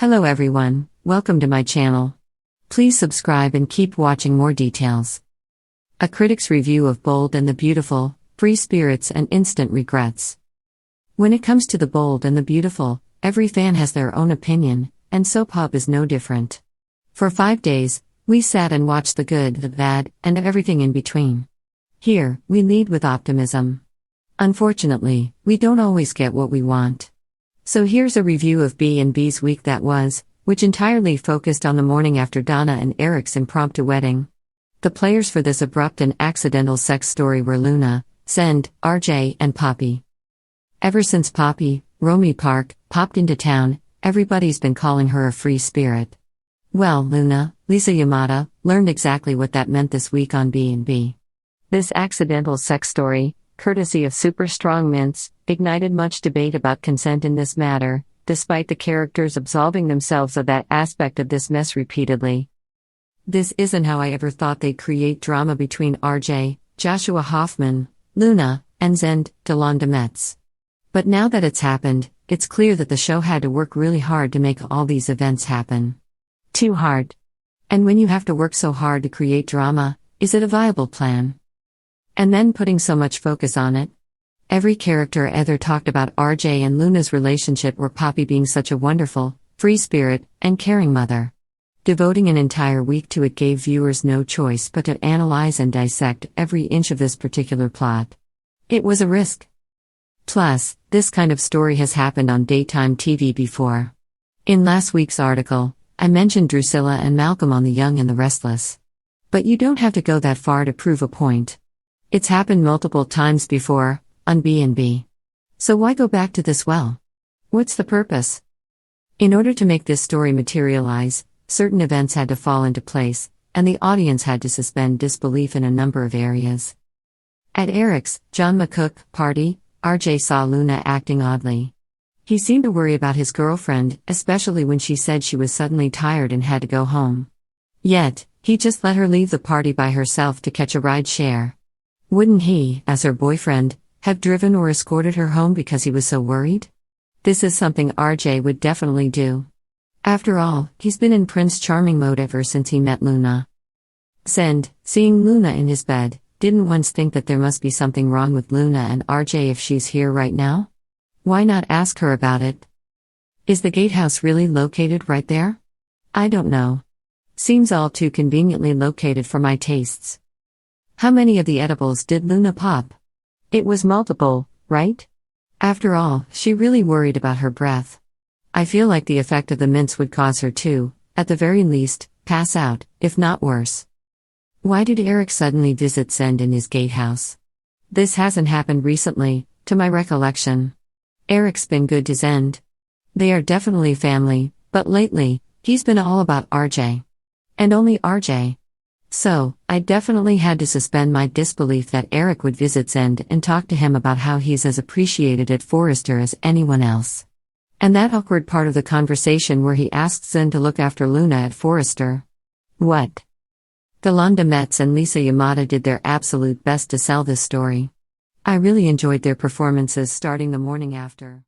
Hello everyone, welcome to my channel. Please subscribe and keep watching more details. A critic's review of Bold and the Beautiful, Free Spirits and Instant Regrets. When it comes to the bold and the beautiful, every fan has their own opinion, and Soap Hub is no different. For 5 days, we sat and watched the good, the bad, and everything in between. Here, we lead with optimism. Unfortunately, we don't always get what we want. So here's a review of B&B's week that was, which entirely focused on the morning after Donna and Eric's impromptu wedding. The players for this abrupt and accidental sex story were Luna, Zend, RJ, and Poppy. Ever since Poppy, Romy Park, popped into town, everybody's been calling her a free spirit. Well, Luna, Lisa Yamada, learned exactly what that meant this week on B&B. This accidental sex story, courtesy of Super Strong Mints, ignited much debate about consent in this matter, despite the characters absolving themselves of that aspect of this mess repeatedly. This isn't how I ever thought they'd create drama between RJ, Joshua Hoffman, Luna, and Zend, Delon Demetz. But now that it's happened, it's clear that the show had to work really hard to make all these events happen. Too hard. And when you have to work so hard to create drama, is it a viable plan? And then putting so much focus on it. Every character either talked about RJ and Luna's relationship or Poppy being such a wonderful, free spirit, and caring mother. Devoting an entire week to it gave viewers no choice but to analyze and dissect every inch of this particular plot. It was a risk. Plus, this kind of story has happened on daytime TV before. In last week's article, I mentioned Drusilla and Malcolm on The Young and the Restless. But you don't have to go that far to prove a point. It's happened multiple times before, on B&B. So why go back to this well? What's the purpose? In order to make this story materialize, certain events had to fall into place, and the audience had to suspend disbelief in a number of areas. At Eric's, John McCook, party, RJ saw Luna acting oddly. He seemed to worry about his girlfriend, especially when she said she was suddenly tired and had to go home. Yet, he just let her leave the party by herself to catch a ride share. Wouldn't he, as her boyfriend, have driven or escorted her home because he was so worried? This is something RJ would definitely do. After all, he's been in Prince Charming mode ever since he met Luna. Zend, seeing Luna in his bed, didn't once think that there must be something wrong with Luna and RJ if she's here right now? Why not ask her about it? Is the gatehouse really located right there? I don't know. Seems all too conveniently located for my tastes. How many of the edibles did Luna pop? It was multiple, right? After all, she really worried about her breath. I feel like the effect of the mints would cause her to, at the very least, pass out, if not worse. Why did Eric suddenly visit Zend in his gatehouse? This hasn't happened recently, to my recollection. Eric's been good to Zend. They are definitely family, but lately, he's been all about RJ. And only RJ. So, I definitely had to suspend my disbelief that Eric would visit Zend and talk to him about how he's as appreciated at Forrester as anyone else. And that awkward part of the conversation where he asked Zend to look after Luna at Forrester. What? Delon Demetz and Lisa Yamada did their absolute best to sell this story. I really enjoyed their performances starting the morning after.